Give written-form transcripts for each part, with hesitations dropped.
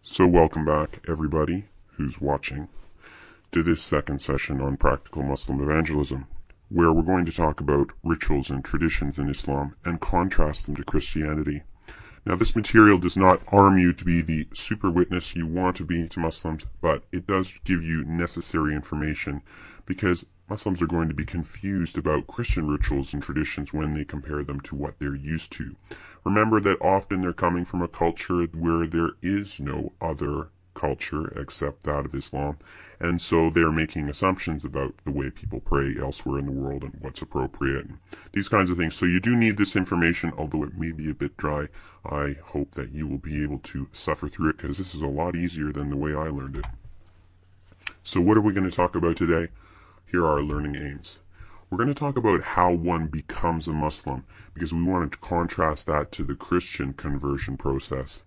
So welcome back, everybody who's watching, to this second session on practical Muslim evangelism, where we're going to talk about rituals and traditions in Islam and contrast them to Christianity. Now, this material does not arm you to be the super witness you want to be to Muslims, but it does give you necessary information because Muslims are going to be confused about Christian rituals and traditions when they compare them to what they're used to. Remember that often they're coming from a culture where there is no other culture except that of Islam, and so they're making assumptions about the way people pray elsewhere in the world and what's appropriate, and these kinds of things. So you do need this information, although it may be a bit dry. I hope that you will be able to suffer through it, because this is a lot easier than the way I learned it. So what are we going to talk about today? Here are our learning aims. We're going to talk about how one becomes a Muslim, because we wanted to contrast that to the Christian conversion process.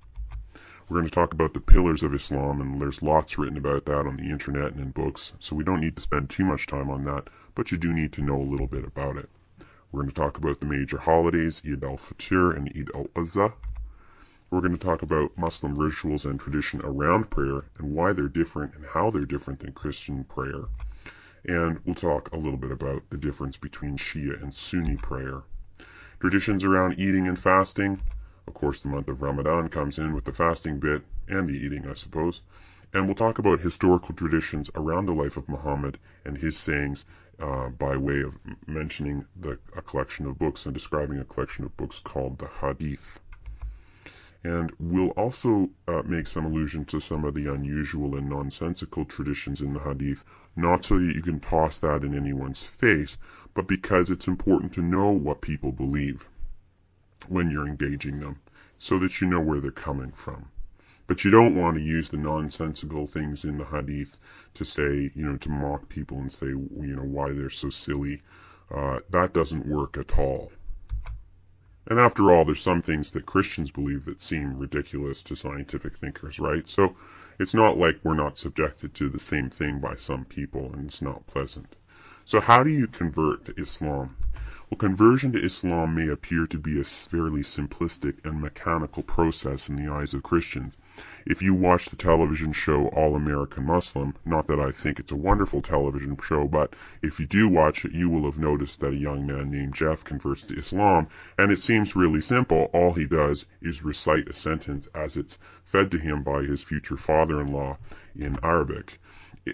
We're going to talk about the pillars of Islam, and there's lots written about that on the internet and in books, so we don't need to spend too much time on that, but you do need to know a little bit about it. We're going to talk about the major holidays, Eid al-Fitr and Eid al-Adha. We're going to talk about Muslim rituals and tradition around prayer, and why they're different and how they're different than Christian prayer. And we'll talk a little bit about the difference between Shia and Sunni prayer. Traditions around eating and fasting. Of course, the month of Ramadan comes in with the fasting bit, and the eating, I suppose. And we'll talk about historical traditions around the life of Muhammad and his sayings by way of mentioning a collection of books and describing a collection of books called the Hadith. And we'll also make some allusion to some of the unusual and nonsensical traditions in the Hadith, not so that you can toss that in anyone's face, but because it's important to know what people believe when you're engaging them, so that you know where they're coming from. But you don't want to use the nonsensical things in the Hadith to say, to mock people and say, why they're so silly. That doesn't work at all. And after all, there's some things that Christians believe that seem ridiculous to scientific thinkers, right? So it's not like we're not subjected to the same thing by some people, and it's not pleasant. So how do you convert to Islam? Well, conversion to Islam may appear to be a fairly simplistic and mechanical process in the eyes of Christians. If you watch the television show All American Muslim, not that I think it's a wonderful television show, but if you do watch it, you will have noticed that a young man named Jeff converts to Islam, and it seems really simple. All he does is recite a sentence as it's fed to him by his future father-in-law in Arabic.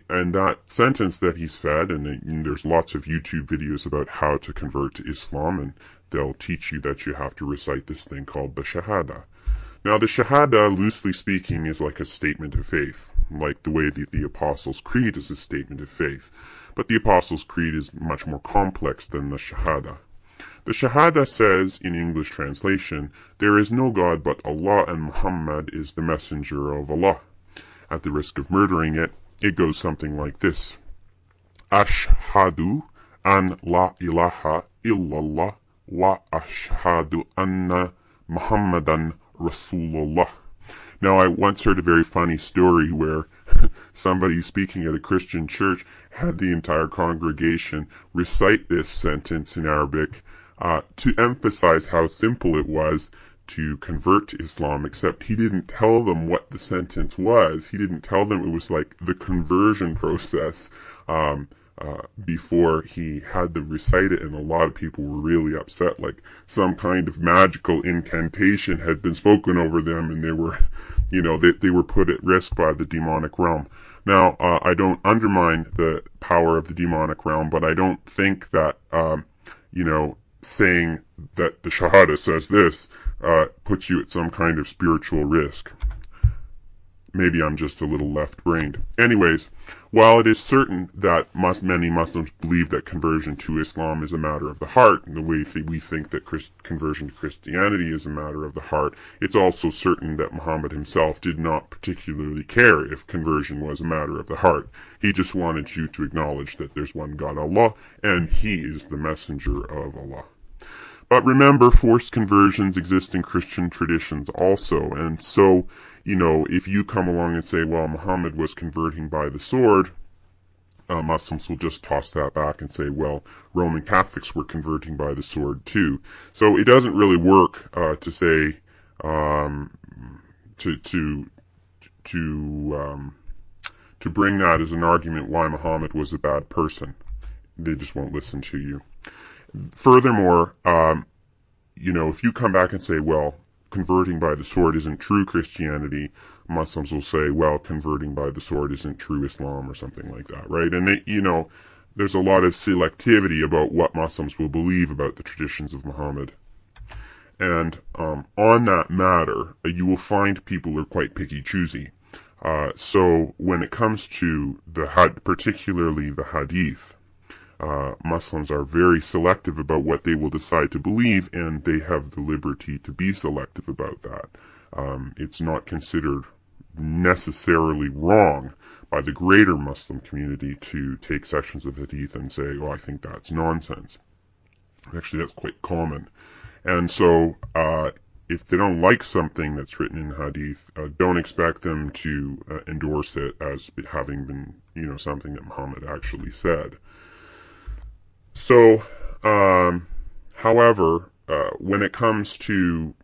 And that sentence that he's fed, and there's lots of YouTube videos about how to convert to Islam, and they'll teach you that you have to recite this thing called the Shahada. Now, the Shahada, loosely speaking, is like a statement of faith, like the way that the Apostles' Creed is a statement of faith. But the Apostles' Creed is much more complex than the Shahada. The Shahada says, in English translation, there is no God but Allah, and Muhammad is the messenger of Allah. At the risk of murdering it, it goes something like this. Ashhadu an la ilaha illallah wa ashhadu anna Muhammadan Rasulullah. Now, I once heard a very funny story where somebody speaking at a Christian church had the entire congregation recite this sentence in Arabic to emphasize how simple it was to convert to Islam, except he didn't tell them what the sentence was. He didn't tell them it was like the conversion process before he had to recite it, and a lot of people were really upset, like some kind of magical incantation had been spoken over them, and they were, they were put at risk by the demonic realm. Now, I don't undermine the power of the demonic realm, but I don't think that, saying that the Shahada says this puts you at some kind of spiritual risk. Maybe I'm just a little left-brained. Anyways, while it is certain that many Muslims believe that conversion to Islam is a matter of the heart, in the way we think that conversion to Christianity is a matter of the heart, it's also certain that Muhammad himself did not particularly care if conversion was a matter of the heart. He just wanted you to acknowledge that there's one God, Allah, and He is the messenger of Allah. But remember, forced conversions exist in Christian traditions also, and so, if you come along and say, well, Muhammad was converting by the sword, Muslims will just toss that back and say, well, Roman Catholics were converting by the sword too. So it doesn't really work to say, to to bring that as an argument why Muhammad was a bad person. They just won't listen to you. Furthermore, if you come back and say, well, converting by the sword isn't true Christianity, Muslims will say, well, converting by the sword isn't true Islam or something like that, right? And there's a lot of selectivity about what Muslims will believe about the traditions of Muhammad. And on that matter, you will find people are quite picky-choosy. So when it comes to particularly the hadith, Muslims are very selective about what they will decide to believe, and they have the liberty to be selective about that. It's not considered necessarily wrong by the greater Muslim community to take sections of hadith and say, oh, I think that's nonsense. Actually, that's quite common. And so, if they don't like something that's written in hadith, don't expect them to endorse it as having been, something that Muhammad actually said. So, however, when it comes to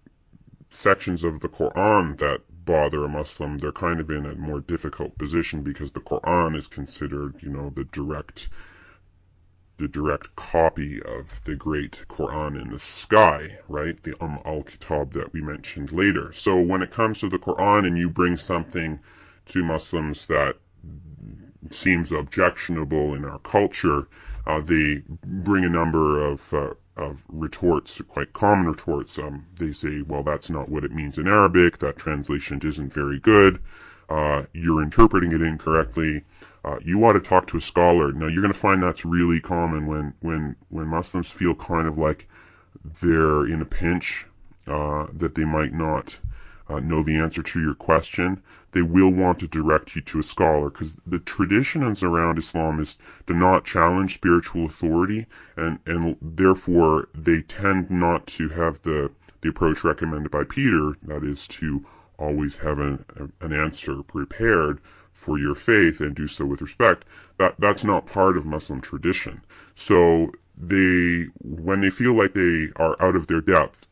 sections of the Quran that bother a Muslim, they're kind of in a more difficult position because the Quran is considered, the direct copy of the great Quran in the sky, right? The al-Kitab that we mentioned later. So when it comes to the Quran and you bring something to Muslims that seems objectionable in our culture, they bring a number of retorts, quite common retorts. They say, well, that's not what it means in Arabic. That translation isn't very good. You're interpreting it incorrectly. You ought to talk to a scholar. Now, you're going to find that's really common when Muslims feel kind of like they're in a pinch, that they might not know the answer to your question. They will want to direct you to a scholar, because the traditions around Islam is to not challenge spiritual authority, and therefore they tend not to have the approach recommended by Peter, that is to always have an answer prepared for your faith and do so with respect. That's not part of Muslim tradition. So when they feel like they are out of their depth,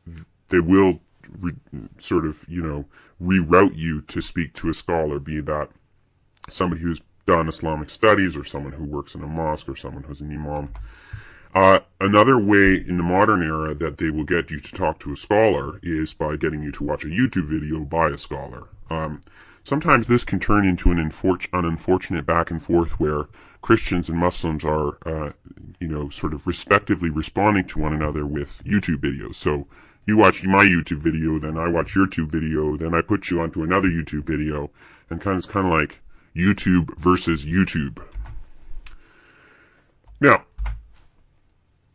they will reroute you to speak to a scholar, be that somebody who's done Islamic studies or someone who works in a mosque or someone who's an imam. Another way in the modern era that they will get you to talk to a scholar is by getting you to watch a YouTube video by a scholar. Sometimes this can turn into an unfortunate back and forth where Christians and Muslims are, sort of respectively responding to one another with YouTube videos. So you watch my YouTube video, then I watch your YouTube video, then I put you onto another YouTube video, and it's kind of like YouTube versus YouTube. Now,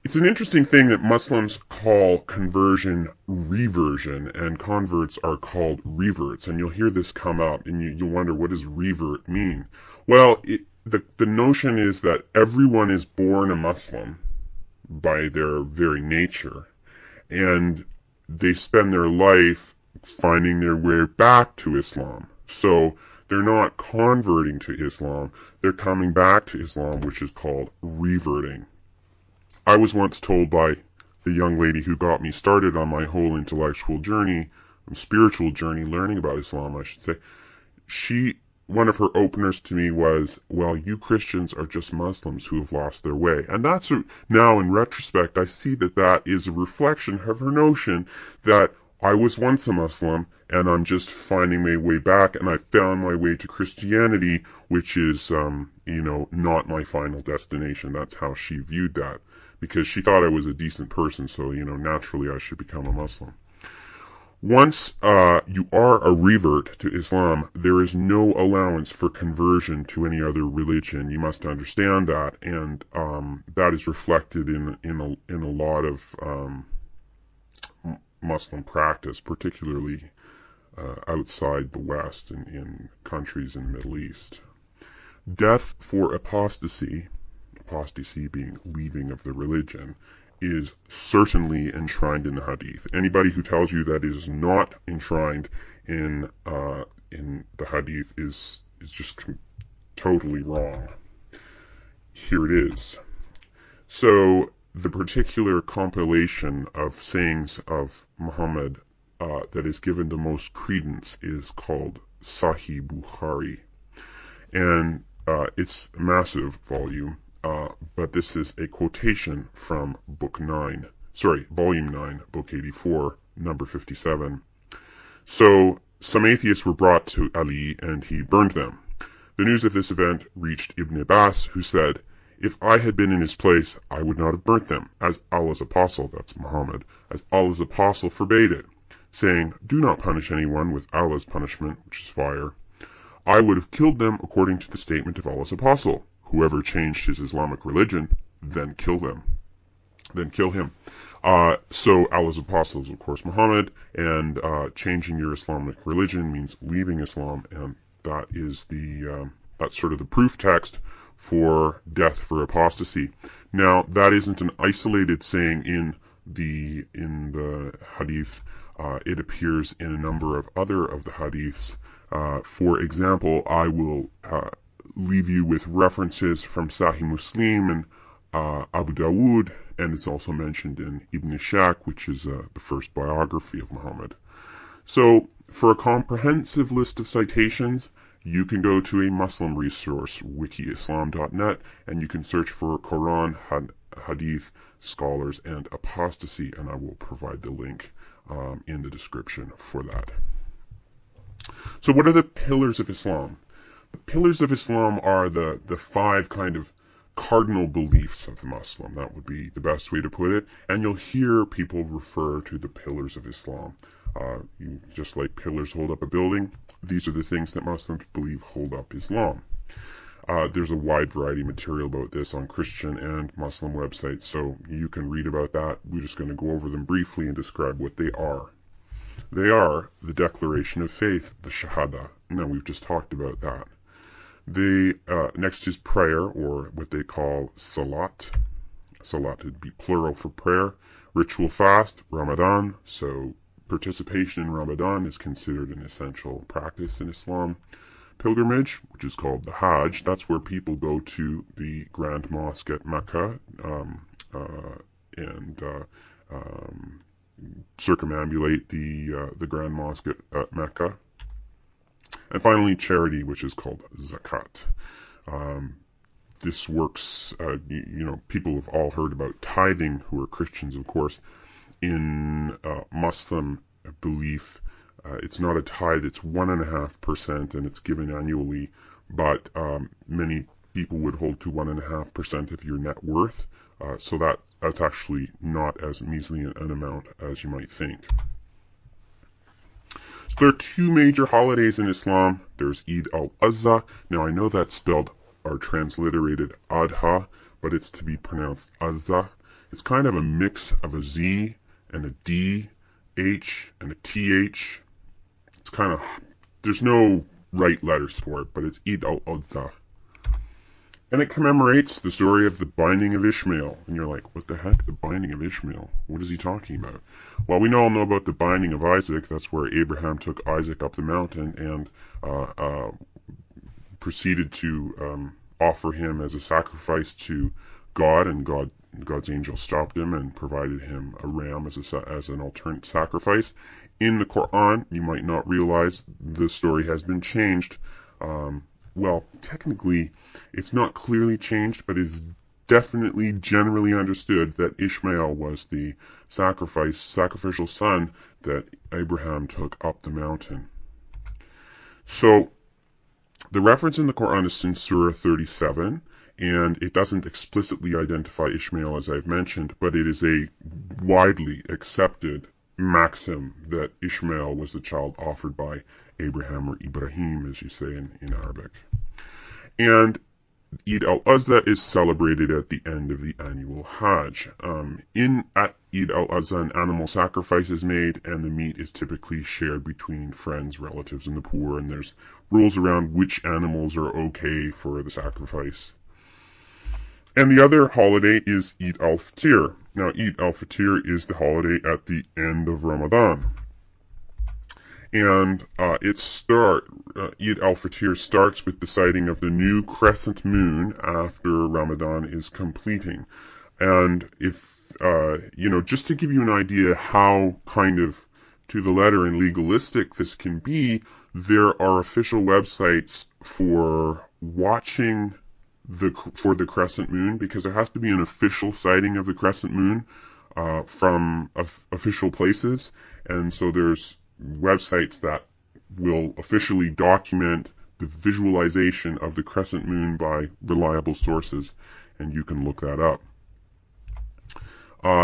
it's an interesting thing that Muslims call conversion reversion, and converts are called reverts, and you'll hear this come up, and you'll wonder, what does revert mean? Well, the notion is that everyone is born a Muslim by their very nature, and they spend their life finding their way back to Islam. So they're not converting to Islam, they're coming back to Islam, which is called reverting. I was once told by the young lady who got me started on my whole intellectual journey, spiritual journey, learning about Islam, I should say, one of her openers to me was, well, you Christians are just Muslims who have lost their way. And now in retrospect, I see that is a reflection of her notion that I was once a Muslim and I'm just finding my way back, and I found my way to Christianity, which is, not my final destination. That's how she viewed that, because she thought I was a decent person, so, naturally I should become a Muslim. Once you are a revert to Islam, there is no allowance for conversion to any other religion. You must understand that, and that is reflected in a lot of Muslim practice, particularly outside the West and in countries in the Middle East. Death for apostasy being leaving of the religion, is certainly enshrined in the Hadith. Anybody who tells you that is not enshrined in the Hadith is just totally wrong. Here it is. So the particular compilation of sayings of Muhammad that is given the most credence is called Sahih Bukhari. And it's a massive volume, but this is a quotation from Volume 9, Book 84, number 57. So, some atheists were brought to Ali, and he burned them. The news of this event reached Ibn Abbas, who said, "If I had been in his place, I would not have burnt them, as Allah's apostle," that's Muhammad, "as Allah's apostle forbade it, saying, 'Do not punish anyone with Allah's punishment, which is fire.' I would have killed them according to the statement of Allah's apostle. Whoever changed his Islamic religion, then kill him. So Allah's apostle is, of course, Muhammad, and changing your Islamic religion means leaving Islam, and that is that's sort of the proof text for death for apostasy. Now, that isn't an isolated saying in the hadith. It appears in a number of other of the hadiths. For example, I will leave you with references from Sahih Muslim and Abu Dawood, and it's also mentioned in Ibn Ishaq, which is the first biography of Muhammad. So, for a comprehensive list of citations, you can go to a Muslim resource, wikiislam.net, and you can search for Quran, Hadith, Scholars, and Apostasy, and I will provide the link in the description for that. So what are the pillars of Islam? The pillars of Islam are the 5 kind of cardinal beliefs of the Muslim. That would be the best way to put it. And you'll hear people refer to the pillars of Islam. Just like pillars hold up a building, these are the things that Muslims believe hold up Islam. There's a wide variety of material about this on Christian and Muslim websites, so you can read about that. We're just going to go over them briefly and describe what they are. They are the declaration of faith, the Shahada. Now, we've just talked about that. Next is prayer, or what they call Salat. Salat would be plural for prayer. Ritual fast, Ramadan. So, participation in Ramadan is considered an essential practice in Islam. Pilgrimage, which is called the Hajj. That's where people go to the Grand Mosque at Mecca and circumambulate the Grand Mosque at Mecca. And finally, charity, which is called zakat. This works, people have all heard about tithing, who are Christians, of course. In Muslim belief, it's not a tithe, it's 1.5%, and it's given annually, but many people would hold to 1.5% of your net worth. So that's actually not as measly an amount as you might think. So there are 2 major holidays in Islam. There's Eid al-Adha. Now, I know that's spelled or transliterated Adha, but it's to be pronounced Adha. It's kind of a mix of a Z and a D, H and a TH. It's kind of, there's no right letters for it, but it's Eid al-Adha. And it commemorates the story of the binding of Ishmael. And you're like, what the heck? The binding of Ishmael? What is he talking about? Well, we all know about the binding of Isaac. That's where Abraham took Isaac up the mountain and proceeded to offer him as a sacrifice to God. And God's angel stopped him and provided him a ram as an alternate sacrifice. In the Quran, you might not realize the story has been changed. Well, technically, it's not clearly changed, but it's definitely generally understood that Ishmael was the sacrificial son that Abraham took up the mountain. So, the reference in the Quran is in Surah 37, and it doesn't explicitly identify Ishmael, as I've mentioned, but it is a widely accepted maxim that Ishmael was the child offered by Abraham, or Ibrahim, as you say in Arabic. And Eid al-Adha is celebrated at the end of the annual Hajj. At Eid al-Adha, an animal sacrifice is made, and the meat is typically shared between friends, relatives, and the poor, and there's rules around which animals are okay for the sacrifice. And the other holiday is Eid al-Fitr. Now, Eid al-Fitr is the holiday at the end of Ramadan. And Eid al-Fitr starts with the sighting of the new crescent moon after Ramadan is completing. And if, just to give you an idea how kind of to the letter and legalistic this can be, There are official websites for watching for the crescent moon, because there has to be an official sighting of the crescent moon from official places, and so there's websites that will officially document the visualization of the crescent moon by reliable sources, and you can look that up.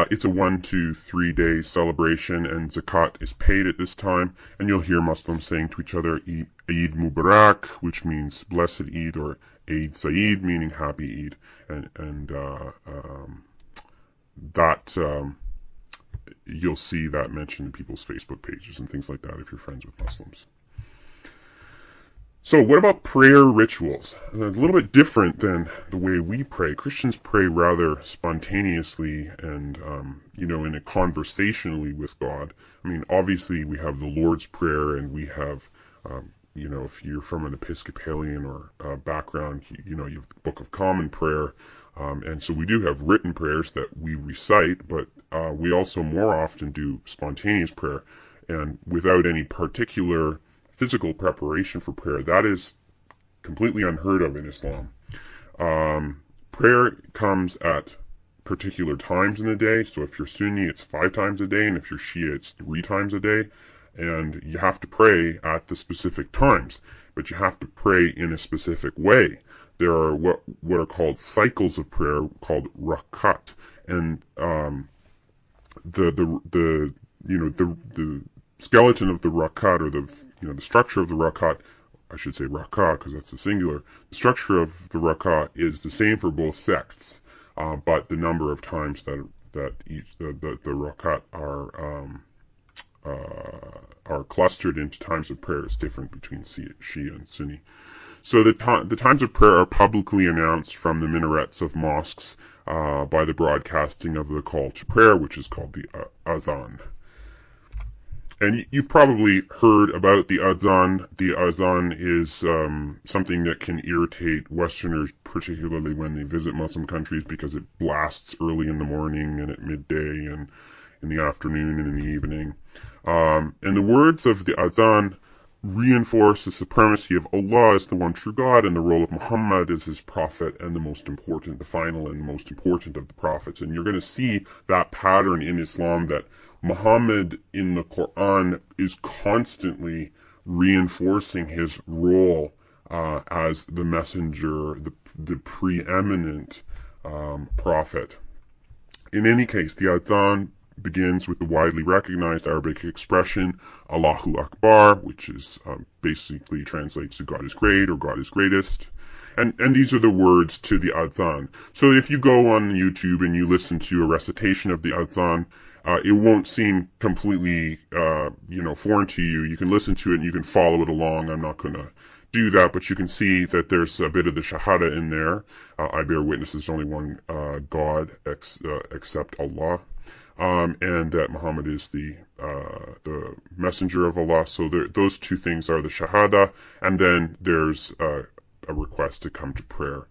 It's a 1 to 3 day celebration, and zakat is paid at this time, and you'll hear Muslims saying to each other, Eid Mubarak, which means blessed Eid, or Eid Saeed, meaning happy Eid, and you'll see that mentioned in people's Facebook pages and things like that if you're friends with Muslims. So what about prayer rituals? A little bit different than the way we pray. Christians pray rather spontaneously and, in a conversationally with God. I mean, obviously we have the Lord's Prayer, and we have, if you're from an Episcopalian or background, you have the Book of Common Prayer. And so we do have written prayers that we recite, but we also more often do spontaneous prayer, and without any particular physical preparation for prayer. That is completely unheard of in Islam. Prayer comes at particular times in the day. So if you're Sunni, it's 5 times a day, and if you're Shia, it's 3 times a day. And you have to pray at the specific times, but you have to pray in a specific way. There are what are called cycles of prayer, called rakat, and the skeleton of the rakat, or the structure of the rakat, I should say rakat because that's the singular. The structure of the rakat is the same for both sects, but the number of times that each the rakat are clustered into times of prayer is different between Shia and Sunni. So the times of prayer are publicly announced from the minarets of mosques by the broadcasting of the call to prayer, which is called the azan. And you've probably heard about the azan. The azan is something that can irritate Westerners, particularly when they visit Muslim countries, because it blasts early in the morning and at midday and in the afternoon and in the evening. And the words of the azan reinforce the supremacy of Allah as the one true God, and the role of Muhammad as his prophet and the final and most important of the prophets. And you're going to see that pattern in Islam, that Muhammad in the Quran is constantly reinforcing his role as the messenger, the preeminent prophet. In any case, the adhan begins with the widely recognized Arabic expression Allahu Akbar, which is basically translates to God is great or God is greatest. And these are the words to the adhan. So if you go on YouTube and you listen to a recitation of the adhan, it won't seem completely, foreign to you. You can listen to it and you can follow it along. I'm not going to do that, but you can see that there's a bit of the shahada in there. I bear witness there's only one God except Allah, and that Muhammad is the messenger of Allah. So those two things are the shahada, and then there's a request to come to prayer.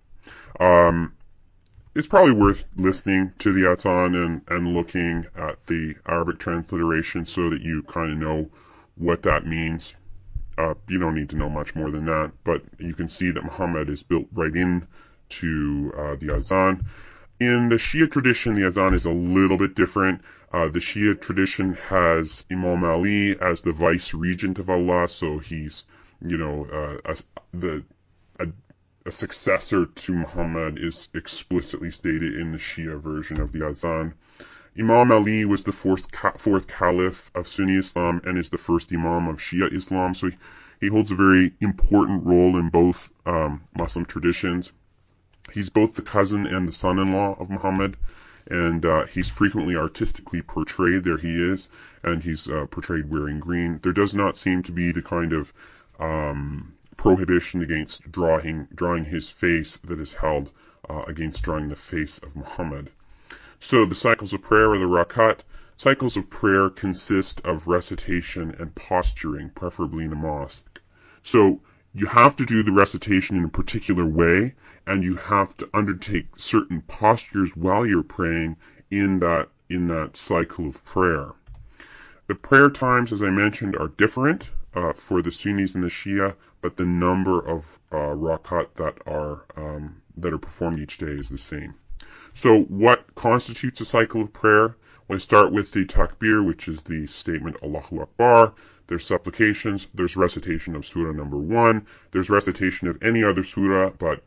It's probably worth listening to the adhan and looking at the Arabic transliteration so that you kind of know what that means. You don't need to know much more than that, but you can see that Muhammad is built right in to the adhan. In the Shia tradition, the adhan is a little bit different. The Shia tradition has Imam Ali as the vice regent of Allah, so he's, a successor to Muhammad is explicitly stated in the Shia version of the adhan. Imam Ali was the fourth caliph of Sunni Islam and is the first imam of Shia Islam, so he holds a very important role in both Muslim traditions. He's both the cousin and the son-in-law of Muhammad, and he's frequently artistically portrayed. There he is, and he's portrayed wearing green. There does not seem to be the kind of prohibition against drawing his face that is held against drawing the face of Muhammad. So the cycles of prayer, or the rakat. Cycles of prayer consist of recitation and posturing, preferably in a mosque. So you have to do the recitation in a particular way, and you have to undertake certain postures while you're praying in that cycle of prayer. The prayer times, as I mentioned, are different. for the Sunnis and the Shia, but the number of rakat that are performed each day is the same. So what constitutes a cycle of prayer? We start with the takbir, which is the statement Allahu Akbar. There's supplications. There's recitation of Surah number 1. There's recitation of any other surah, but,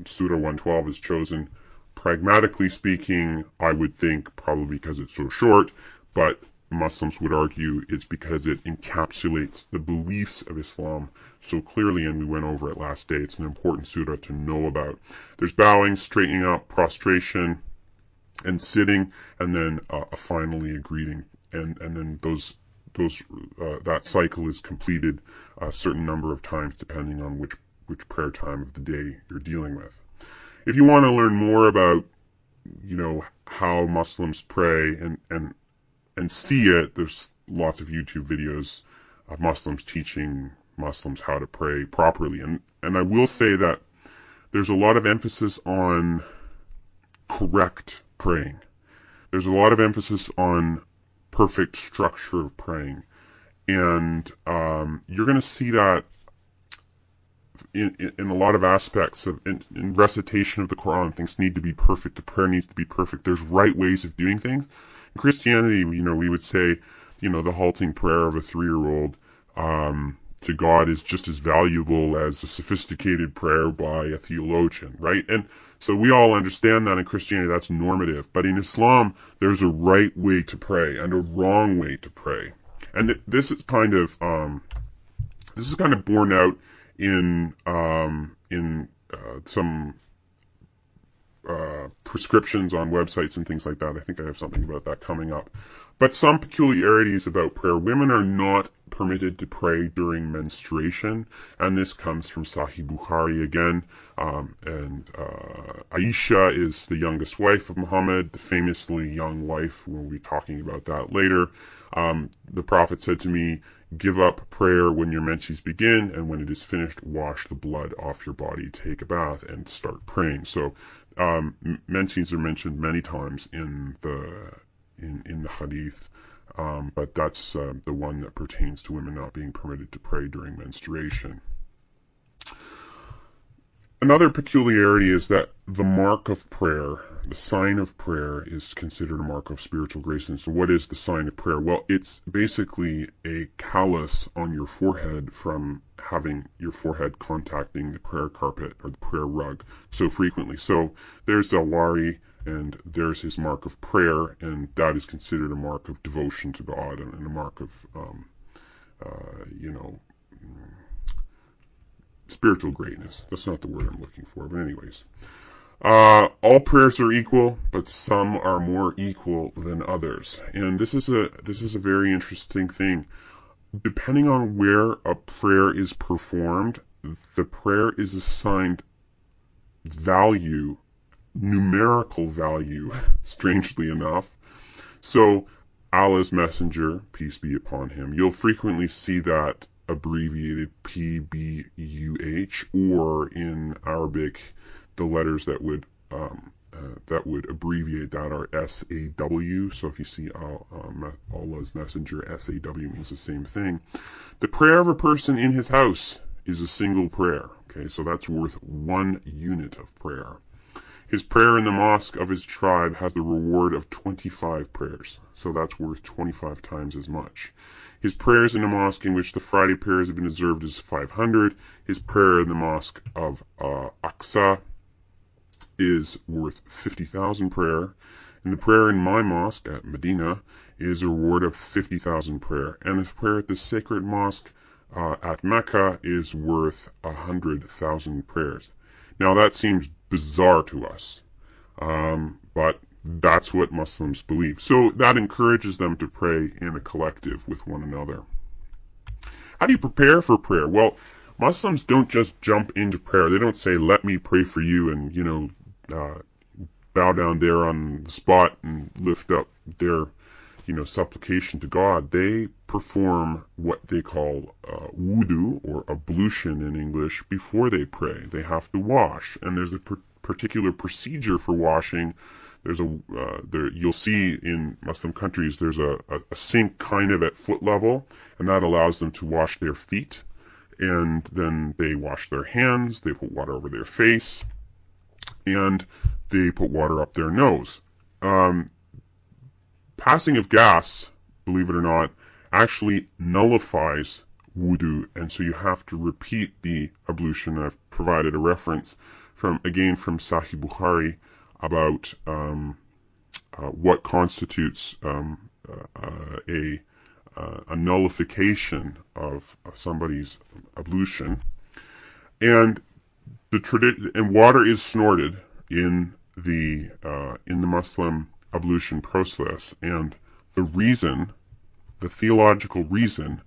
Surah 112 is chosen. Pragmatically speaking, I would think probably because it's so short, but Muslims would argue it's because it encapsulates the beliefs of Islam so clearly, and we went over it last day. It's an important surah to know about. There's bowing, straightening up, prostration, and sitting, and then finally a greeting, and then that cycle is completed a certain number of times depending on which prayer time of the day you're dealing with. If you want to learn more about, how Muslims pray and see it, there's lots of YouTube videos of Muslims teaching Muslims how to pray properly. And I will say that there's a lot of emphasis on correct praying. There's a lot of emphasis on perfect structure of praying. And you're going to see that in a lot of aspects of in recitation of the Quran. Things need to be perfect. The prayer needs to be perfect. There's right ways of doing things. In Christianity, we would say, the halting prayer of a 3-year-old to God is just as valuable as a sophisticated prayer by a theologian, right? And so we all understand that in Christianity that's normative. But in Islam, there's a right way to pray and a wrong way to pray. And this is kind of borne out in some prescriptions on websites and things like that. I think I have something about that coming up. But some peculiarities about prayer. Women are not permitted to pray during menstruation, and this comes from Sahih Bukhari again. Aisha is the youngest wife of Muhammad, the famously young wife. We'll be talking about that later. The Prophet said to me, "Give up prayer when your menses begin, and when it is finished, wash the blood off your body, take a bath, and start praying." So menses are mentioned many times in the hadith, but that's the one that pertains to women not being permitted to pray during menstruation. Another peculiarity is that the mark of prayer, the sign of prayer, is considered a mark of spiritual grace. And so what is the sign of prayer? Well, it's basically a callus on your forehead from having your forehead contacting the prayer carpet or the prayer rug so frequently. So there's Zawari, and there's his mark of prayer, and that is considered a mark of devotion to God and a mark of, spiritual greatness. That's not the word I'm looking for, but anyways. All prayers are equal, but some are more equal than others. And this is a very interesting thing. Depending on where a prayer is performed, the prayer is assigned value, numerical value, strangely enough. So, Allah's Messenger, peace be upon him, you'll frequently see that abbreviated PBUH, or in Arabic, the letters that would abbreviate that are SAW. So if you see Allah's Messenger, SAW means the same thing. The prayer of a person in his house is a single prayer. Okay, so that's worth 1 unit of prayer. His prayer in the mosque of his tribe has the reward of 25 prayers, so that's worth 25 times as much. His prayers in the mosque in which the Friday prayers have been observed is 500. His prayer in the mosque of Aqsa is worth 50,000 prayer. And the prayer in my mosque at Medina is a reward of 50,000 prayer. And his prayer at the sacred mosque at Mecca is worth 100,000 prayers. Now that seems bizarre to us, but that's what Muslims believe. So that encourages them to pray in a collective with one another. How do you prepare for prayer? Well, Muslims don't just jump into prayer. They don't say, "Let me pray for you," and, bow down there on the spot and lift up their, supplication to God. They perform what they call wudu, or ablution in English, before they pray. They have to wash, and there's a particular procedure for washing. There's you'll see in Muslim countries there's a sink kind of at foot level, and that allows them to wash their feet, and then they wash their hands, they put water over their face, and they put water up their nose. Passing of gas, believe it or not, actually nullifies wudu, and so you have to repeat the ablution. I've provided a reference from Sahih Bukhari about what constitutes a nullification of somebody's ablution, and and water is snorted in the Muslim ablution process, and the theological reason,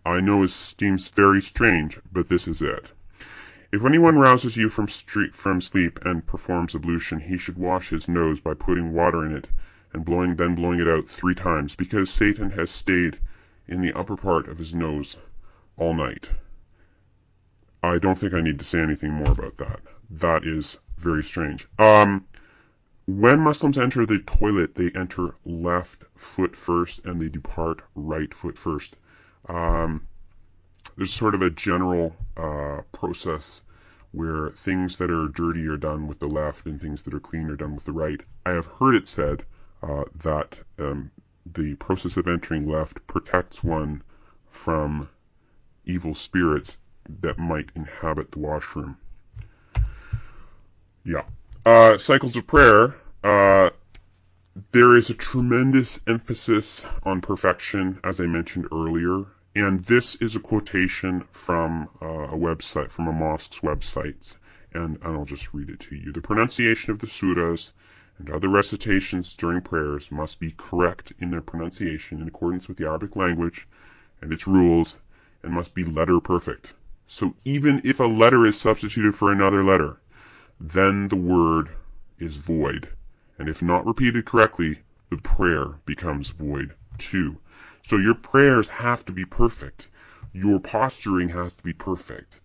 I know seems very strange, but this is it. If anyone rouses you from sleep and performs ablution, he should wash his nose by putting water in it and then blowing it out 3 times, because Satan has stayed in the upper part of his nose all night. I don't think I need to say anything more about that. That is very strange. When Muslims enter the toilet, they enter left foot first and they depart right foot first. There's sort of a general process where things that are dirty are done with the left and things that are clean are done with the right. I have heard it said that the process of entering left protects one from evil spirits that might inhabit the washroom. Yeah. Cycles of prayer. There is a tremendous emphasis on perfection, as I mentioned earlier, and this is a quotation from a website, from a mosque's website, and I'll just read it to you. The pronunciation of the surahs and other recitations during prayers must be correct in their pronunciation in accordance with the Arabic language and its rules, and must be letter perfect. So even if a letter is substituted for another letter, then the word is void, and if not repeated correctly, the prayer becomes void too. So your prayers have to be perfect. Your posturing has to be perfect.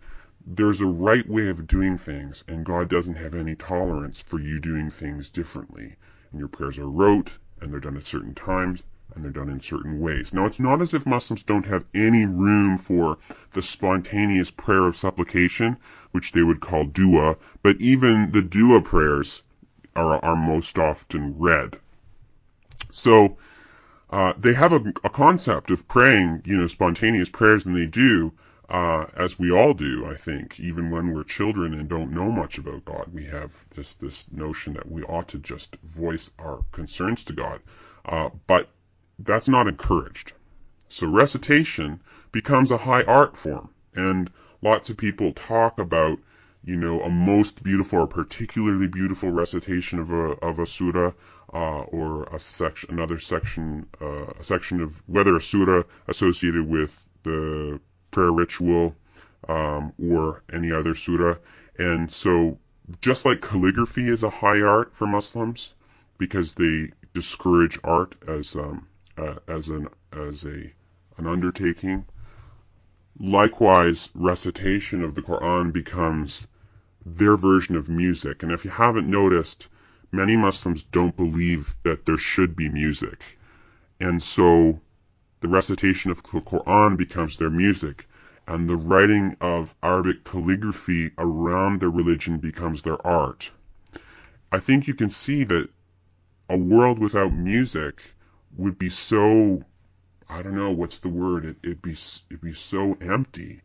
There's a right way of doing things, and God doesn't have any tolerance for you doing things differently. And your prayers are rote, and they're done at certain times, and they're done in certain ways. Now, it's not as if Muslims don't have any room for the spontaneous prayer of supplication, which they would call dua, but even the dua prayers are most often read. So, they have a concept of praying, spontaneous prayers, and they do, as we all do, I think. Even when we're children and don't know much about God, we have this notion that we ought to just voice our concerns to God. But that's not encouraged. So recitation becomes a high art form, and lots of people talk about, a most beautiful or particularly beautiful recitation of a surah, or a section of whether a surah associated with the prayer ritual, or any other surah. And so, just like calligraphy is a high art for Muslims, because they discourage art as an undertaking, likewise, recitation of the Quran becomes their version of music. And if you haven't noticed, many Muslims don't believe that there should be music. And so the recitation of the Quran becomes their music, and the writing of Arabic calligraphy around their religion becomes their art. I think you can see that a world without music would be so, I don't know, what's the word? It'd be so empty.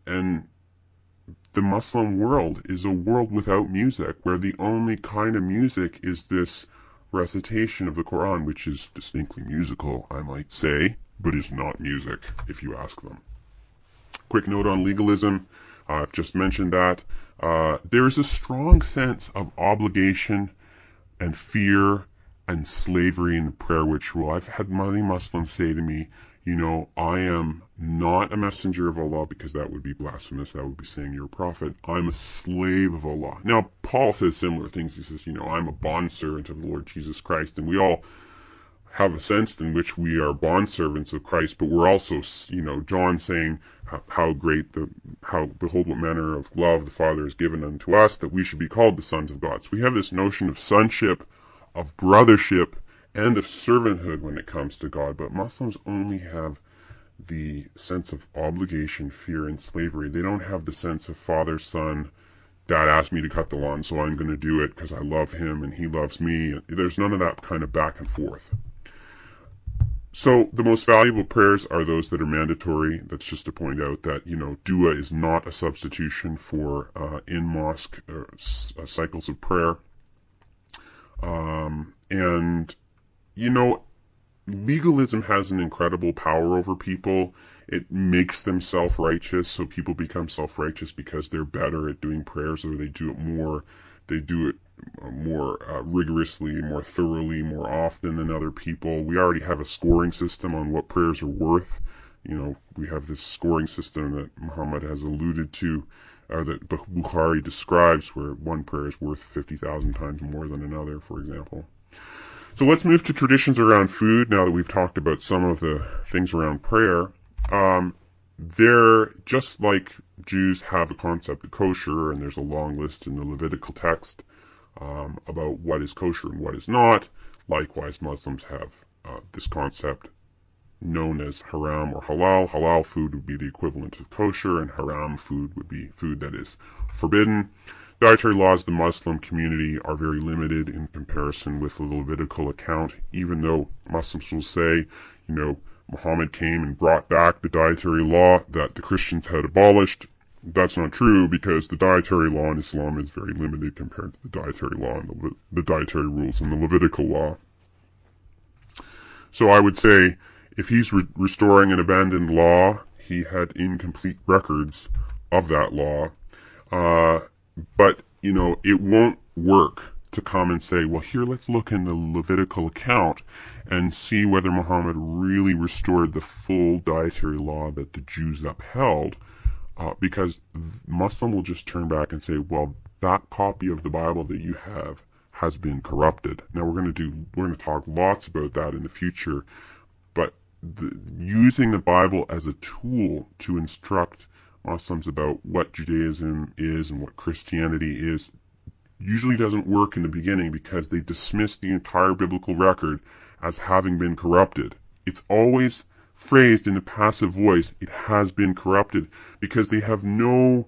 And the Muslim world is a world without music, where the only kind of music is this recitation of the Quran, which is distinctly musical, I might say, but is not music, if you ask them. Quick note on legalism. I've just mentioned that. There's a strong sense of obligation and fear and slavery in the prayer ritual. I've had many Muslims say to me, I am not a messenger of Allah, because that would be blasphemous. That would be saying you're a prophet. I'm a slave of Allah. Now, Paul says similar things. He says, I'm a bondservant of the Lord Jesus Christ. And we all have a sense in which we are bondservants of Christ, but we're also, John saying behold what manner of love the Father has given unto us, that we should be called the sons of God. So we have this notion of sonship, of brothership, and of servanthood when it comes to God, but Muslims only have the sense of obligation, fear, and slavery. They don't have the sense of father, son, dad asked me to cut the lawn, so I'm going to do it because I love him and he loves me. There's none of that kind of back and forth. So the most valuable prayers are those that are mandatory. That's just to point out that, dua is not a substitution for in-mosque cycles of prayer. Legalism has an incredible power over people. It makes them self-righteous, so people become self-righteous because they're better at doing prayers, or they do it more rigorously, more thoroughly, more often than other people. We already have a scoring system on what prayers are worth. We have this scoring system that Muhammad has alluded to, or that Bukhari describes, where one prayer is worth 50,000 times more than another, for example. So let's move to traditions around food now that we've talked about some of the things around prayer. They're just like Jews have a concept of kosher, and there's a long list in the Levitical text about what is kosher and what is not. Likewise, Muslims have this concept known as haram or halal. Halal food would be the equivalent of kosher, and haram food would be food that is forbidden. Dietary laws of the Muslim community are very limited in comparison with the Levitical account, even though Muslims will say, Muhammad came and brought back the dietary law that the Christians had abolished. That's not true, because the dietary law in Islam is very limited compared to the dietary law and the dietary rules in the Levitical law. So I would say, if he's restoring an abandoned law, he had incomplete records of that law. But, it won't work to come and say, well, here, let's look in the Levitical account and see whether Muhammad really restored the full dietary law that the Jews upheld, because Muslim will just turn back and say, well, that copy of the Bible that you have has been corrupted. Now, we're going to talk lots about that in the future, but using the Bible as a tool to instruct Muslims about what Judaism is and what Christianity is usually doesn't work in the beginning, because they dismiss the entire biblical record as having been corrupted. It's always phrased in the passive voice, it has been corrupted, because they have no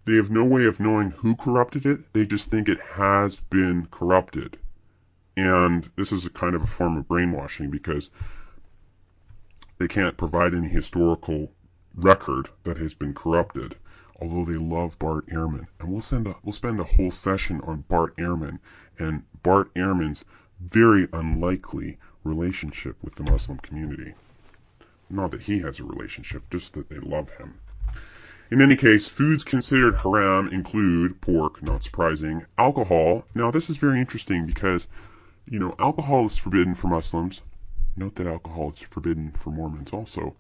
way of knowing who corrupted it. They just think it has been corrupted. And this is a kind of a form of brainwashing, because they can't provide any historical record that has been corrupted, although they love Bart Ehrman. And we'll spend a whole session on Bart Ehrman and Bart Ehrman's very unlikely relationship with the Muslim community. Not that he has a relationship, just that they love him. In any case, foods considered haram include pork, not surprising, alcohol. Now, this is very interesting because, alcohol is forbidden for Muslims. Note that alcohol is forbidden for Mormons also.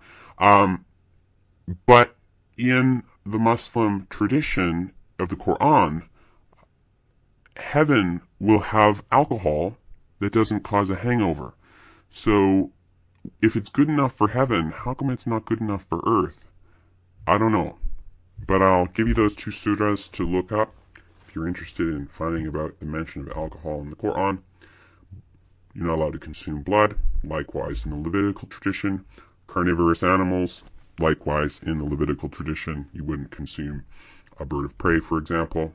But in the Muslim tradition of the Quran, heaven will have alcohol that doesn't cause a hangover. So, if it's good enough for heaven, how come it's not good enough for earth? I don't know. But I'll give you those two surahs to look up if you're interested in finding about the mention of alcohol in the Quran. You're not allowed to consume blood. Likewise, in the Levitical tradition, carnivorous animals. Likewise, in the Levitical tradition, you wouldn't consume a bird of prey, for example.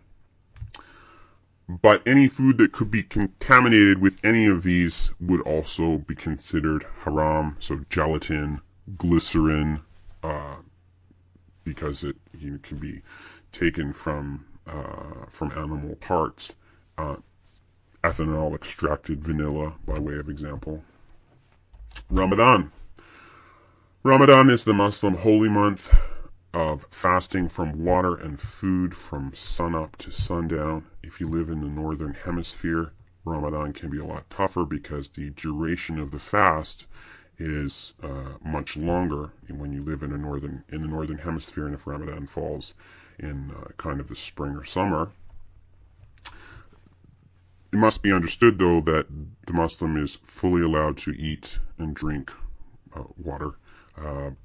But any food that could be contaminated with any of these would also be considered haram. So gelatin, glycerin, because it can be taken from animal parts. Ethanol extracted vanilla, by way of example. Ramadan. Ramadan is the Muslim holy month of fasting from water and food from sunup to sundown. If you live in the northern hemisphere, Ramadan can be a lot tougher because the duration of the fast is much longer when you live in the northern hemisphere, and if Ramadan falls in kind of the spring or summer. It must be understood, though, that the Muslim is fully allowed to eat and drink water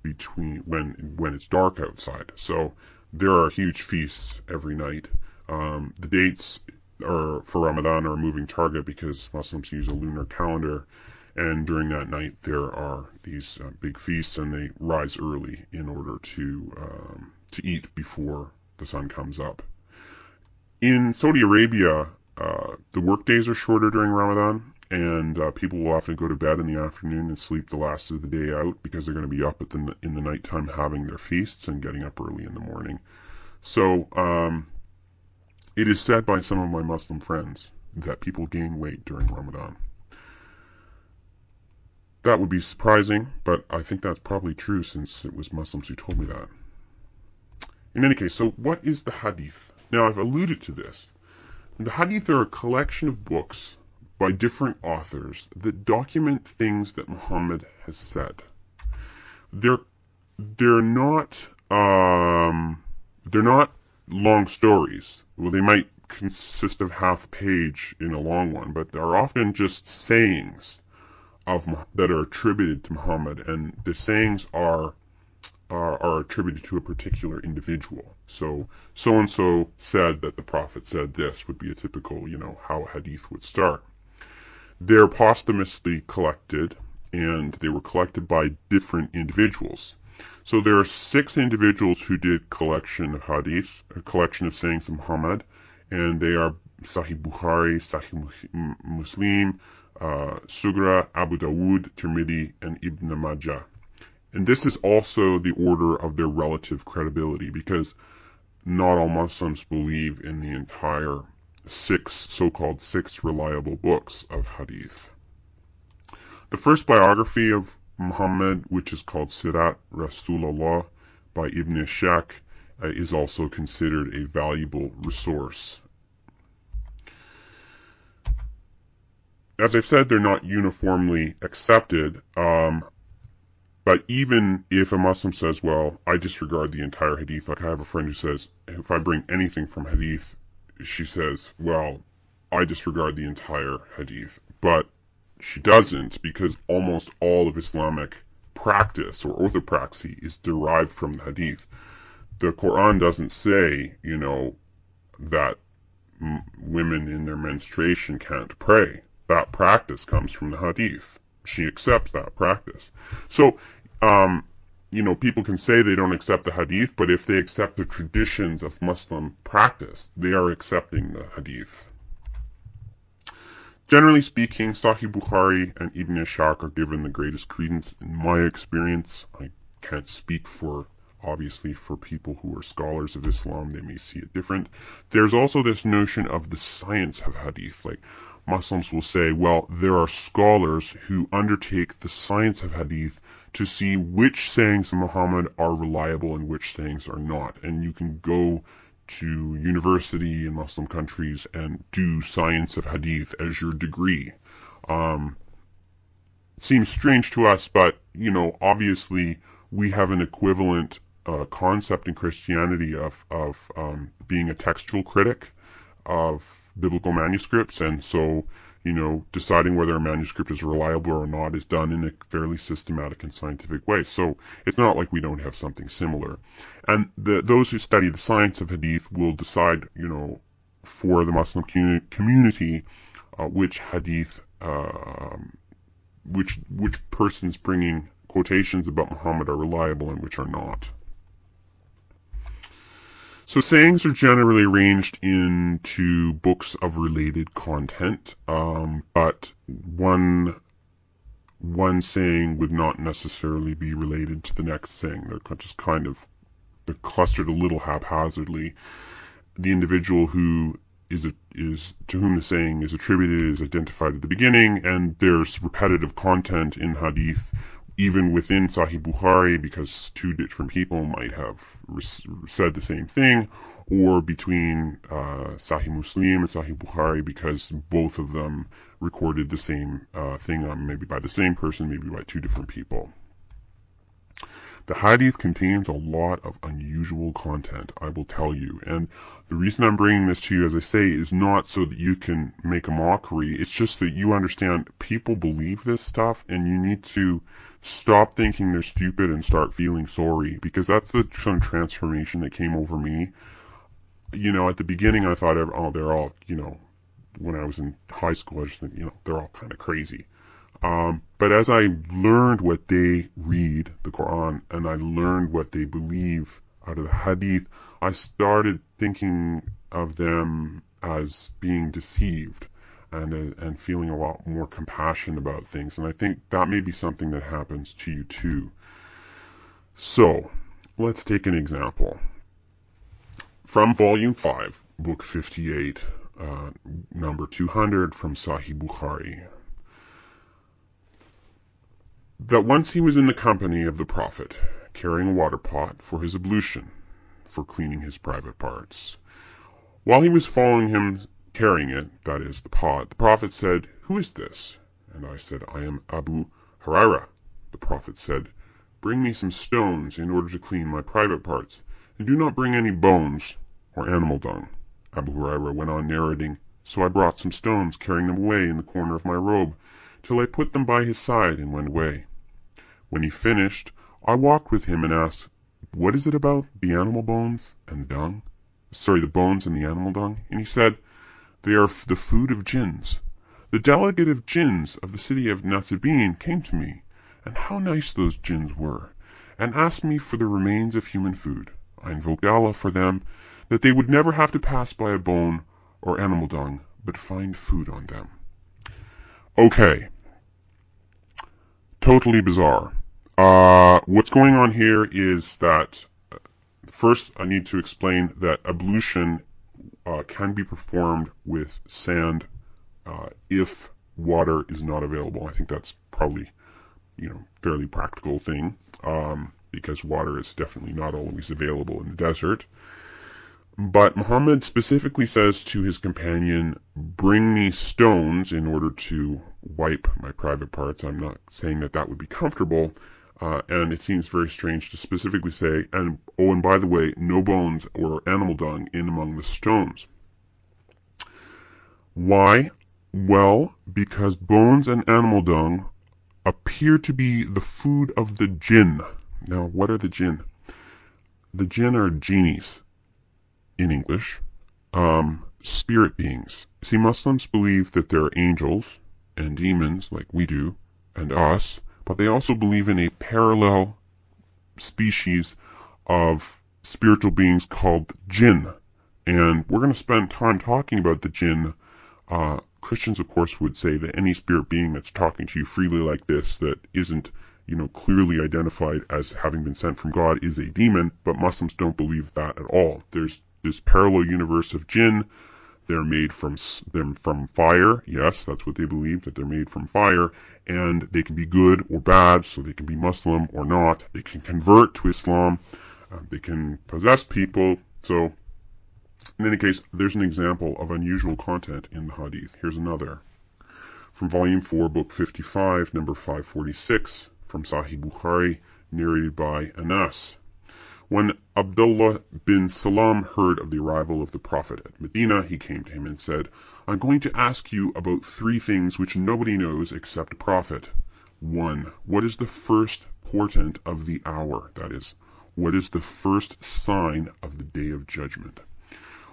between when it's dark outside. So there are huge feasts every night. The dates for Ramadan are a moving target because Muslims use a lunar calendar, and during that night there are these big feasts, and they rise early in order to eat before the sun comes up. In Saudi Arabia, the work days are shorter during Ramadan, and people will often go to bed in the afternoon and sleep the last of the day out because they're going to be up in the nighttime having their feasts and getting up early in the morning. So it is said by some of my Muslim friends that people gain weight during Ramadan. That would be surprising, but I think that's probably true since it was Muslims who told me that. In any case, so what is the Hadith? Now, I've alluded to this. The Hadith are a collection of books by different authors that document things that Muhammad has said. They're not long stories. Well, they might consist of half a page in a long one, but they're often just sayings that are attributed to Muhammad, and the sayings are attributed to a particular individual. So and so said that the Prophet said this would be a typical, how a hadith would start. They're posthumously collected, and they were collected by different individuals. So there are 6 individuals who did collection of hadith, a collection of sayings of Muhammad, and they are Sahih Bukhari, Sahih Muslim, Sugra, Abu Dawood, Tirmidhi, and Ibn Majah. And this is also the order of their relative credibility, because not all Muslims believe in the entire so-called six reliable books of hadith. The first biography of Muhammad, which is called Sirat Rasulullah by Ibn Ishaq, is also considered a valuable resource. As I've said, they're not uniformly accepted, but even if a Muslim says, well, I disregard the entire hadith, like I have a friend who says, if I bring anything from hadith, she says, well, I disregard the entire hadith. But she doesn't, because almost all of Islamic practice or orthopraxy is derived from the hadith. The Quran doesn't say, that women in their menstruation can't pray. That practice comes from the hadith. She accepts that practice. So, people can say they don't accept the hadith, but if they accept the traditions of Muslim practice, they are accepting the hadith. Generally speaking, Sahih Bukhari and Ibn Ishaq are given the greatest credence in my experience. I can't speak obviously for people who are scholars of Islam, they may see it different. There's also this notion of the science of hadith. Like, Muslims will say, well, there are scholars who undertake the science of hadith to see which sayings of Muhammad are reliable and which sayings are not. And you can go to university in Muslim countries and do science of hadith as your degree. It seems strange to us, but, obviously we have an equivalent concept in Christianity of being a textual critic of biblical manuscripts, and so, deciding whether a manuscript is reliable or not is done in a fairly systematic and scientific way. So it's not like we don't have something similar. And those who study the science of hadith will decide, for the Muslim community, which hadith, which persons bringing quotations about Muhammad are reliable and which are not. So sayings are generally arranged into books of related content, but one saying would not necessarily be related to the next saying. They're just they're clustered a little haphazardly. The individual who to whom the saying is attributed is identified at the beginning, and there's repetitive content in hadith even within Sahih Bukhari, because two different people might have said the same thing, or between Sahih Muslim and Sahih Bukhari, because both of them recorded the same thing, maybe by the same person, maybe by two different people. The hadith contains a lot of unusual content, I will tell you. And the reason I'm bringing this to you, as I say, is not so that you can make a mockery. It's just that you understand people believe this stuff, and you need to stop thinking they're stupid and start feeling sorry, because that's the kind of transformation that came over me. You know, at the beginning I thought, oh, they're all, you know, when I was in high school, I just think, you know, they're all kind of crazy. But as I learned what they read, the Quran, and I learned what they believe out of the Hadith, I started thinking of them as being deceived and feeling a lot more compassion about things. And I think that may be something that happens to you too. So, let's take an example. From Volume 5, Book 58, number 200 from Sahih Bukhari. That once he was in the company of the Prophet, carrying a water pot for his ablution, for cleaning his private parts. While he was following him carrying it, that is, the pot, the Prophet said, "Who is this?" And I said, "I am Abu Hurairah." The Prophet said, "Bring me some stones in order to clean my private parts, and do not bring any bones or animal dung." Abu Hurairah went on narrating, "So I brought some stones, carrying them away in the corner of my robe, till I put them by his side and went away. When he finished, I walked with him and asked, 'What is it about the animal bones and the dung? The bones and the animal dung?' And he said, 'They are the food of jinns. The delegate of jinns of the city of Nasibin came to me, and how nice those jinns were, and asked me for the remains of human food. I invoked Allah for them, that they would never have to pass by a bone or animal dung, but find food on them.'" Okay. Totally bizarre. What's going on here is that, first I need to explain that ablution can be performed with sand if water is not available. I think that's probably, fairly practical thing, because water is definitely not always available in the desert. But Muhammad specifically says to his companion, "Bring me stones in order to wipe my private parts." I'm not saying that that would be comfortable, and it seems very strange to specifically say, and by the way, no bones or animal dung in among the stones. Why? Well, because bones and animal dung appear to be the food of the jinn. Now, what are the jinn? The jinn are genies, in English, spirit beings. See, Muslims believe that there are angels and demons, like we do, and us, but they also believe in a parallel species of spiritual beings called jinn. And we're going to spend time talking about the jinn. Christians, of course, would say that any spirit being that's talking to you freely like this, that isn't, clearly identified as having been sent from God, is a demon, but Muslims don't believe that at all. There's this parallel universe of jinn. They're made from fire. Yes, that's what they believe, that they're made from fire, and they can be good or bad, so they can be Muslim or not. They can convert to Islam. They can possess people. So, in any case, there's an example of unusual content in the Hadith. Here's another. From Volume 4, Book 55, number 546, from Sahih Bukhari, narrated by Anas. When Abdullah bin Salam heard of the arrival of the Prophet at Medina, he came to him and said, "I'm going to ask you about 3 things which nobody knows except a prophet. 1. What is the first portent of the hour? That is, what is the first sign of the day of judgment?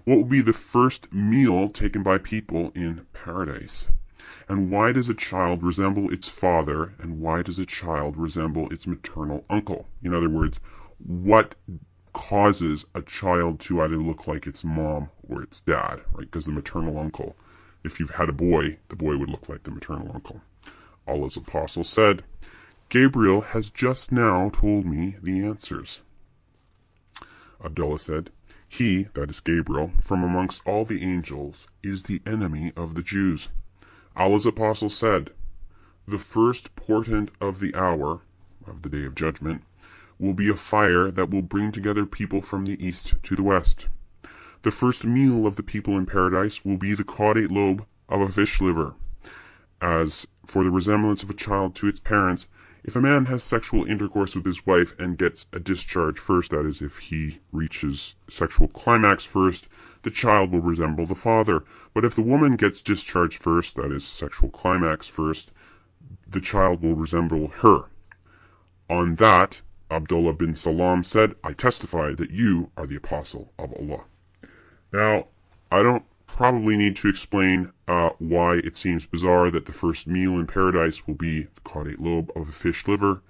What will be the first meal taken by people in paradise? And why does a child resemble its father, and why does a child resemble its maternal uncle?" In other words, what causes a child to either look like its mom or its dad, right? Because the maternal uncle, if you've had a boy, the boy would look like the maternal uncle. Allah's apostle said, "Gabriel has just now told me the answers." Abdullah said, "He, that is Gabriel, from amongst all the angels, is the enemy of the Jews." Allah's apostle said, "The first portent of the hour, of the day of judgment, will be a fire that will bring together people from the east to the west. The first meal of the people in paradise will be the caudate lobe of a fish liver. As for the resemblance of a child to its parents, If a man has sexual intercourse with his wife and gets a discharge first, that is, if he reaches sexual climax first, the child will resemble the father. But if the woman gets discharged first, that is, sexual climax first, the child will resemble her. On that, Abdullah bin Salam said, I testify that you are the apostle of Allah. Now, I don't probably need to explain why it seems bizarre that the first meal in paradise will be the caudate lobe of a fish liver.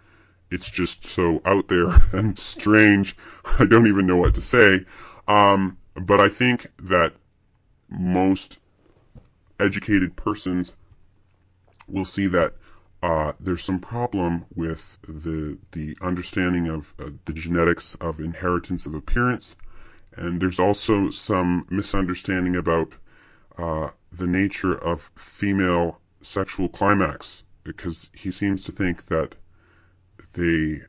It's just so out there and strange. I don't even know what to say. But I think that most educated persons will see that there's some problem with the understanding of the genetics of inheritance of appearance, and there's also some misunderstanding about the nature of female sexual climax, because he seems to think that they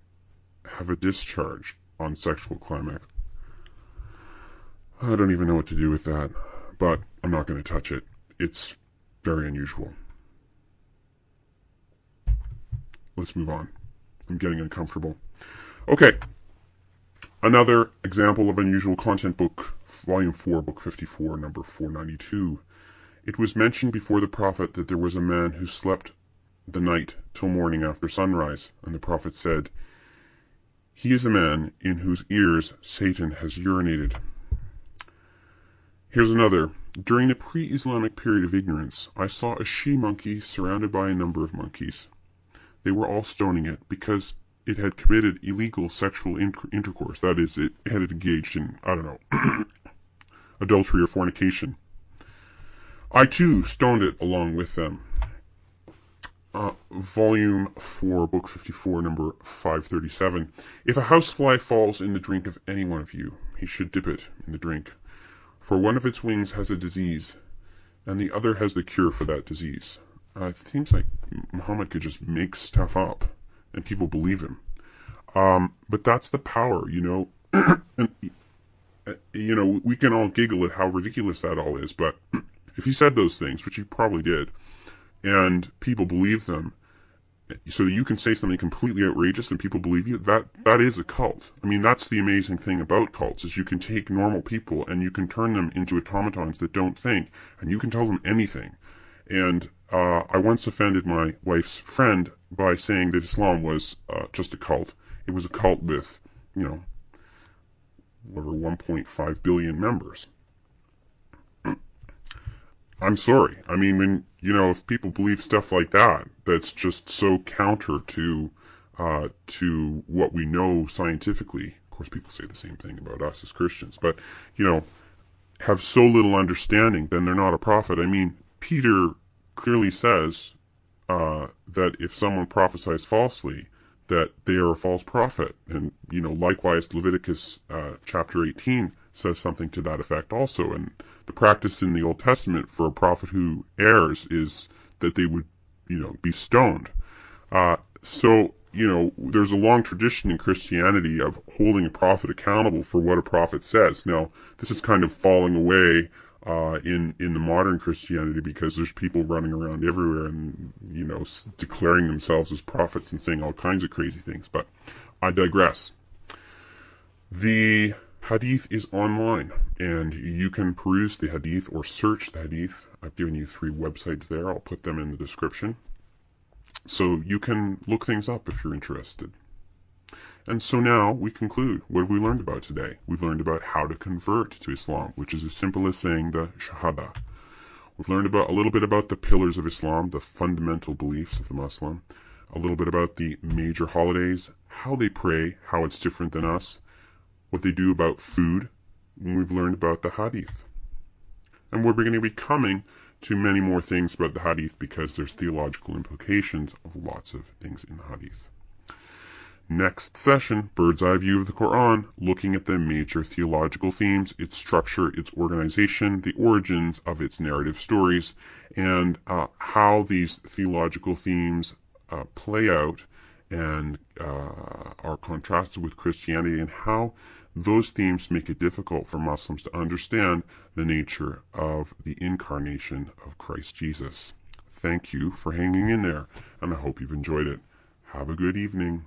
have a discharge on sexual climax. I don't even know what to do with that, but I'm not going to touch it. It's very unusual. Let's move on. I'm getting uncomfortable. Okay. Another example of unusual content, book, volume 4, book 54, number 492. It was mentioned before the Prophet that there was a man who slept the night till morning after sunrise, and the Prophet said, he is a man in whose ears Satan has urinated. Here's another. During the pre-Islamic period of ignorance, I saw a she-monkey surrounded by a number of monkeys. They were all stoning it because it had committed illegal sexual intercourse. That is, it had engaged in, I don't know, adultery or fornication. I too stoned it along with them. Volume 4, book 54, number 537. If a housefly falls in the drink of any one of you, he should dip it in the drink. For one of its wings has a disease, and the other has the cure for that disease. It seems like Muhammad could just make stuff up, and people believe him. But that's the power, you know. And, you know, we can all giggle at how ridiculous that all is, but if he said those things, which he probably did, and people believe them, so that you can say something completely outrageous and people believe you, that is a cult. I mean, that's the amazing thing about cults, is you can take normal people and you can turn them into automatons that don't think, and you can tell them anything. And I once offended my wife's friend by saying that Islam was just a cult. It was a cult with, you know, over 1.5 billion members. I'm sorry. I mean, when, you know, if people believe stuff like that, that's just so counter to what we know scientifically. Of course, people say the same thing about us as Christians, but, you know, have so little understanding, then they're not a prophet. I mean, Peter clearly says that if someone prophesies falsely, that they are a false prophet. And, you know, likewise, Leviticus chapter 18 says something to that effect also. And the practice in the Old Testament for a prophet who errs is that they would, you know, be stoned. So, you know, there's a long tradition in Christianity of holding a prophet accountable for what a prophet says. Now, this is kind of falling away in the modern Christianity, because there's people running around everywhere and, you know, declaring themselves as prophets and saying all kinds of crazy things. But I digress. The Hadith is online, and you can peruse the Hadith or search the Hadith. I've given you 3 websites there. I'll put them in the description. So you can look things up if you're interested. And so now we conclude. What have we learned about today? We've learned about how to convert to Islam, which is as simple as saying the Shahada. We've learned about a little bit about the pillars of Islam, the fundamental beliefs of the Muslim, a little bit about the major holidays, how they pray, how it's different than us, what they do about food, and we've learned about the Hadith. And we're going to be coming to many more things about the Hadith, because there's theological implications of lots of things in the Hadith. Next session, bird's eye view of the Quran, looking at the major theological themes, its structure, its organization, the origins of its narrative stories, and how these theological themes play out and are contrasted with Christianity, and how those themes make it difficult for Muslims to understand the nature of the incarnation of Christ Jesus. Thank you for hanging in there, and I hope you've enjoyed it. Have a good evening.